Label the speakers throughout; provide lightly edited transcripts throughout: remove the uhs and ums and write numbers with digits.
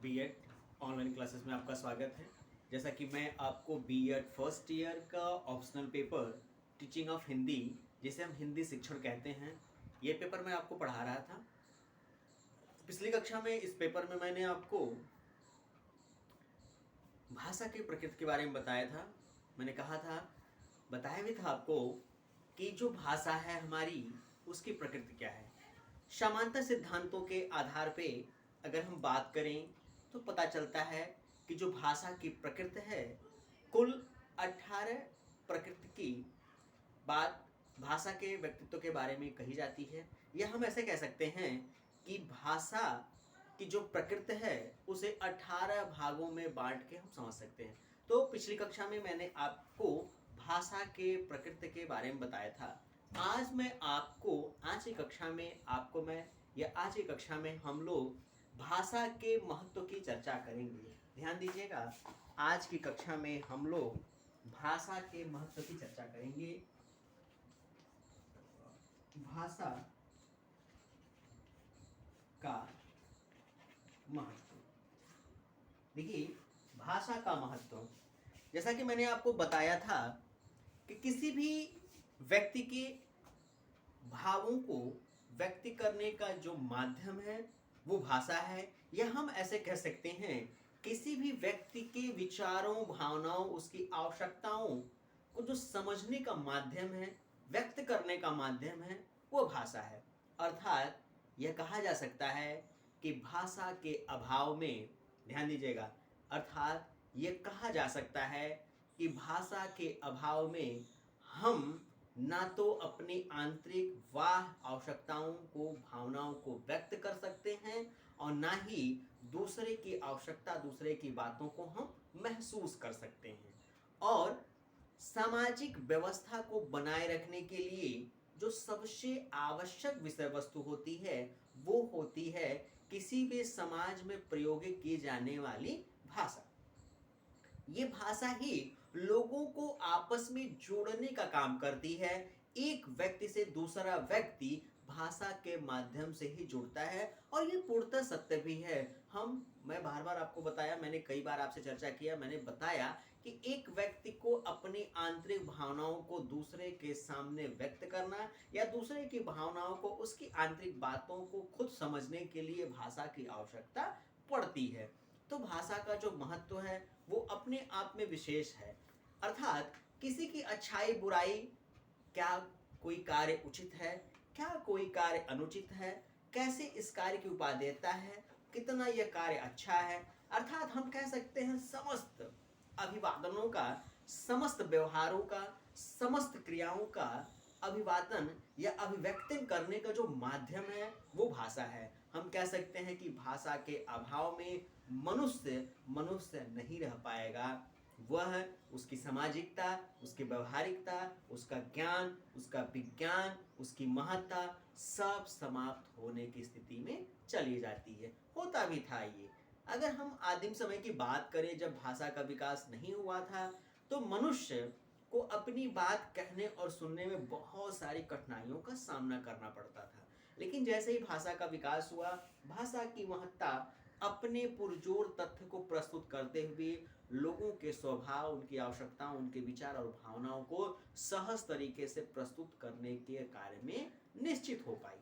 Speaker 1: BEd online classes में आपका स्वागत है। जैसा कि मैं आपको बीएड फर्स्ट ईयर का optional paper teaching of Hindi, जिसे हम हिंदी शिक्षण कहते हैं, ये पेपर मैं आपको पढ़ा रहा था। पिछली कक्षा में इस पेपर में मैंने आपको भाषा की प्रकृति के बारे में बताया था। मैंने कहा था, बताया भी था आपको कि जो भाषा है हमारी, उसकी प्रकृति क्या है। समानता सिद्धांतों के आधार पे अगर हम बात करें तो पता चलता है कि जो भाषा की प्रकृति है, कुल 18 प्रकृति की बात भाषा के व्यक्तित्व के बारे में कही जाती है। या हम ऐसे कह सकते हैं कि भाषा की जो प्रकृति है उसे 18 भागों में बांट के हम समझ सकते हैं। तो पिछली कक्षा में मैंने आपको भाषा के प्रकृति के बारे में बताया था। आज की कक्षा में हम लोग भाषा के महत्व की चर्चा करेंगे। ध्यान दीजिएगा, आज की कक्षा में हम लोग भाषा के महत्व की चर्चा करेंगे। भाषा का महत्व। देखिए, भाषा का महत्व, जैसा कि मैंने आपको बताया था कि किसी भी व्यक्ति के भावों को व्यक्त करने का जो माध्यम है वो भाषा है। या हम ऐसे कह सकते हैं, किसी भी व्यक्ति के विचारों, भावनाओं, उसकी आवश्यकताओं को जो समझने का माध्यम है, व्यक्त करने का माध्यम है, वो भाषा है। अर्थात यह कहा जा सकता है कि भाषा के अभाव में, ध्यान दीजिएगा, अर्थात यह कहा जा सकता है कि भाषा के अभाव में हम ना तो अपनी आंतरिक आवश्यकताओं को, भावनाओं को व्यक्त कर सकते हैं और ना ही दूसरे की आवश्यकता, दूसरे की बातों को हम महसूस कर सकते हैं। और सामाजिक व्यवस्था को बनाए रखने के लिए जो सबसे आवश्यक विषय वस्तु होती है वो होती है किसी भी समाज में प्रयोग की जाने वाली भाषा। ये भाषा ही लोगों को आपस में जोड़ने का काम करती है। एक व्यक्ति से दूसरा व्यक्ति भाषा के माध्यम से ही जुड़ता है और ये पूर्णतः सत्य भी है। मैं बार बार आपको बताया, मैंने कई बार आपसे चर्चा किया, मैंने बताया कि एक व्यक्ति को अपनी आंतरिक भावनाओं को दूसरे के सामने व्यक्त करना या दूसरे की भावनाओं को, उसकी आंतरिक बातों को खुद समझने के लिए भाषा की आवश्यकता पड़ती है। तो भाषा का जो महत्व है वो अपने आप में विशेष है। अर्थात किसी की अच्छाई, बुराई, क्या कोई कार्य उचित है, क्या कोई कार्य अनुचित है, कैसे इस कार्य की उपादेयता है, कितना यह कार्य अच्छा है, अर्थात हम कह सकते हैं समस्त अभिवादनों का, समस्त व्यवहारों का, समस्त क्रियाओं का अभिवादन या अभिव्यक्ति करने का जो माध्यम है वो भाषा है। हम कह सकते हैं कि भाषा के अभाव में मनुष्य नहीं रह पाएगा। वह, उसकी सामाजिकता, उसकी व्यवहारिकता, उसका ज्ञान, उसका विज्ञान, उसकी महत्ता सब समाप्त होने की स्थिति में चली जाती है। होता भी था ये। अगर हम आदिम समय की बात करें, जब भाषा का विकास नहीं हुआ था, तो मनुष्य को अपनी बात कहने और सुनने में बहुत सारी कठिनाइयों का सामना करना पड़ता था। लेकिन जैसे ही भाषा का विकास हुआ, भाषा की महत्ता अपने पुरजोर तथ्य को प्रस्तुत करते हुए लोगों के स्वभाव, उनकी आवश्यकताओं, उनके विचार और भावनाओं को सहज तरीके से प्रस्तुत करने के कार्य में निश्चित हो पाई।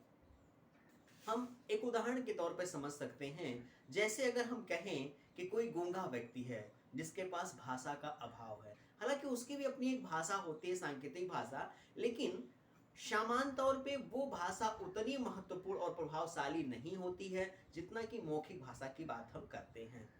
Speaker 1: हम एक उदाहरण के तौर पर समझ सकते हैं, जैसे अगर हम कहें कि कोई गूंगा व्यक्ति है जिसके पास भाषा का अभाव है। हालांकि उसकी भी अपनी एक भाषा होती है, सांकेतिक भाषा, लेकिन सामान्य तौर पे वो भाषा उतनी महत्वपूर्ण और प्रभावशाली नहीं होती है जितना कि मौखिक भाषा की बात हम करते हैं।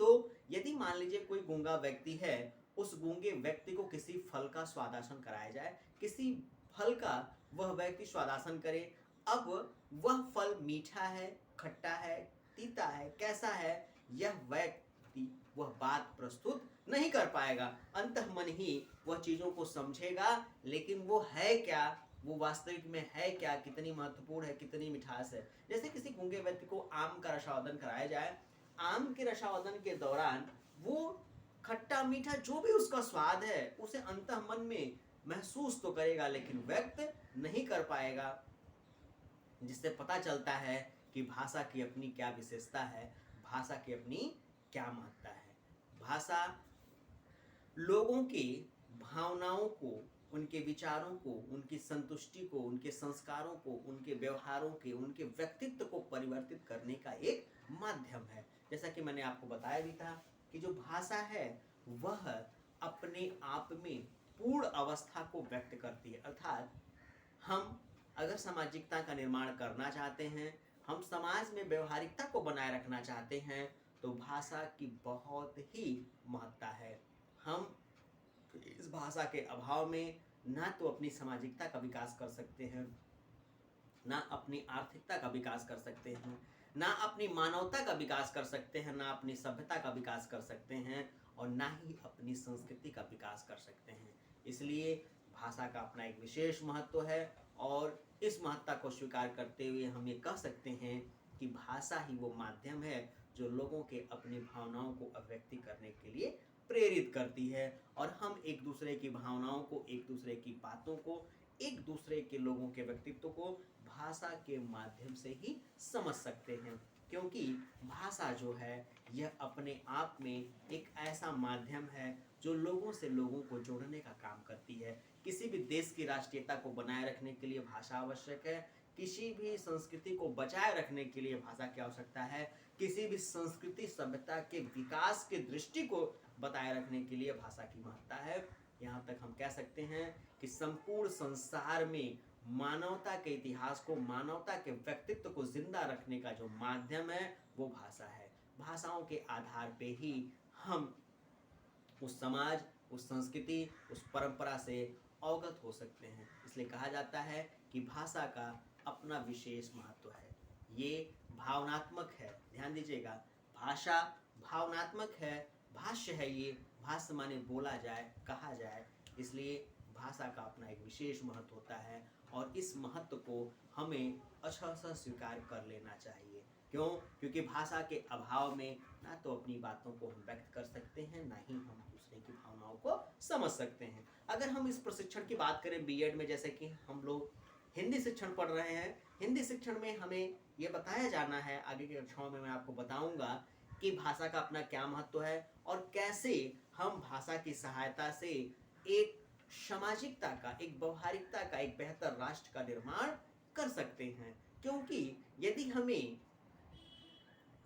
Speaker 1: तो यदि मान लीजिए कोई गूंगा व्यक्ति है, उस गूंगे व्यक्ति को किसी फल का स्वादासन कराया जाए, किसी फल का वह व्यक्ति स्वादासन करे। अब वह फल मीठा है, खट्टा है, तीता है, कैसा है, यह व्यक्ति वह बात प्रस्तुत नहीं कर पाएगा। अंतःमन ही वह चीजों को समझेगा, लेकिन वो है क्या, वो वास्तविक में है क्या, कितनी महत्वपूर्ण है, कितनी मिठास है। जैसे किसी गूंगे व्यक्ति को आम का रसावादन कराया जाए, आम के रसावादन के दौरान वो खट्टा मीठा जो भी उसका स्वाद है उसे अंतःमन में महसूस तो करेगा, लेकिन व्यक्त नहीं कर पाएगा। जिससे पता चलता है कि भाषा की अपनी क्या विशेषता है। भाषा की अपनी क्या महत्ता है। भाषा लोगों के भावनाओं को, उनके विचारों को, उनकी संतुष्टि को, उनके संस्कारों को, उनके व्यवहारों के, उनके व्यक्तित्व को परिवर्तित करने का एक माध्यम है। जैसा कि मैंने आपको बताया भी था कि जो भाषा है वह अपने आप में पूर्ण अवस्था को व्यक्त करती है। अर्थात हम अगर सामाजिकता का निर्माण करना चाहते हैं, हम समाज में व्यवहारिकता को बनाए रखना चाहते हैं, तो भाषा की बहुत ही महत्ता है। हम इस भाषा के अभाव में ना तो अपनी सामाजिकता का विकास कर सकते हैं, ना अपनी आर्थिकता का विकास कर सकते हैं, ना अपनी मानवता का विकास कर सकते हैं, ना अपनी सभ्यता का विकास कर सकते हैं, और ना ही अपनी संस्कृति का विकास कर सकते हैं। इसलिए भाषा का अपना एक विशेष महत्व है, और इस महत्ता को स्वीकार करते हुए हम ये कह सकते हैं कि भाषा ही वो माध्यम है जो लोगों के अपनी भावनाओं को अभिव्यक्ति करने के लिए प्रेरित करती है, और हम एक दूसरे की भावनाओं को, एक दूसरे की बातों को, एक दूसरे के लोगों के व्यक्तित्व को भाषा के माध्यम से ही समझ सकते हैं। क्योंकि भाषा जो है यह अपने आप में एक ऐसा माध्यम है जो लोगों से लोगों को जोड़ने का काम करती है। किसी भी देश की राष्ट्रीयता को बनाए रखने के लिए भाषा आवश्यक है, किसी भी संस्कृति को बचाए रखने के लिए भाषा की आवश्यकता है, किसी भी संस्कृति सभ्यता के विकास के दृष्टि को बताए रखने के लिए भाषा की महत्ता है। यहाँ तक हम कह सकते हैं कि संपूर्ण संसार में मानवता के इतिहास को, मानवता के व्यक्तित्व को जिंदा रखने का जो माध्यम है वो भाषा है। भाषाओं के आधार पे ही हम उस समाज, उस संस्कृति, उस परंपरा से अवगत हो सकते हैं। इसलिए कहा जाता है कि भाषा का अपना विशेष महत्व है। ये भावनात्मक है, ध्यान दीजिएगा, भाषा भावनात्मक है, भाष्य है। ये भाष्य माने बोला जाए, कहा जाए, इसलिए भाषा का अपना एक विशेष महत्व होता है, और इस महत्व को हमें अच्छा सा स्वीकार कर लेना चाहिए। क्यों? क्योंकि भाषा के अभाव में ना तो अपनी बातों को हम व्यक्त कर सकते हैं, ना ही हम दूसरे की भावनाओं को समझ सकते हैं। अगर हम इस प्रशिक्षण की बात करें बीएड में, जैसे कि हम लोग हिंदी शिक्षण पढ़ रहे हैं, हिंदी शिक्षण में हमें ये बताया जाना है, आगे की कक्षाओं में मैं आपको बताऊंगा कि भाषा का अपना क्या महत्व है, और कैसे हम भाषा की सहायता से एक सामाजिकता का, एक व्यवहारिकता का, एक बेहतर राष्ट्र का निर्माण कर सकते हैं। क्योंकि यदि हमें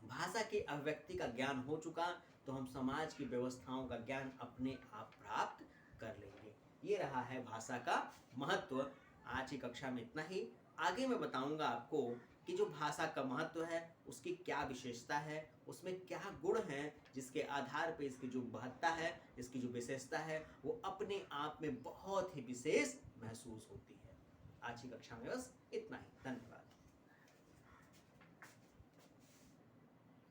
Speaker 1: भाषा की अभिव्यक्ति का ज्ञान हो चुका तो हम समाज की व्यवस्थाओं का ज्ञान अपने आप प्राप्त कर लेंगे। ये रहा है भाषा का महत्व। आज की कक्षा में इतना ही। आगे मैं बताऊंगा आपको कि जो भाषा का महत्व है उसकी क्या विशेषता है, उसमें क्या गुण हैं जिसके आधार पर इसकी जो महत्ता है, इसकी जो विशेषता है वो अपने आप में बहुत ही विशेष महसूस होती है। आज की कक्षा में बस इतना ही। धन्यवाद।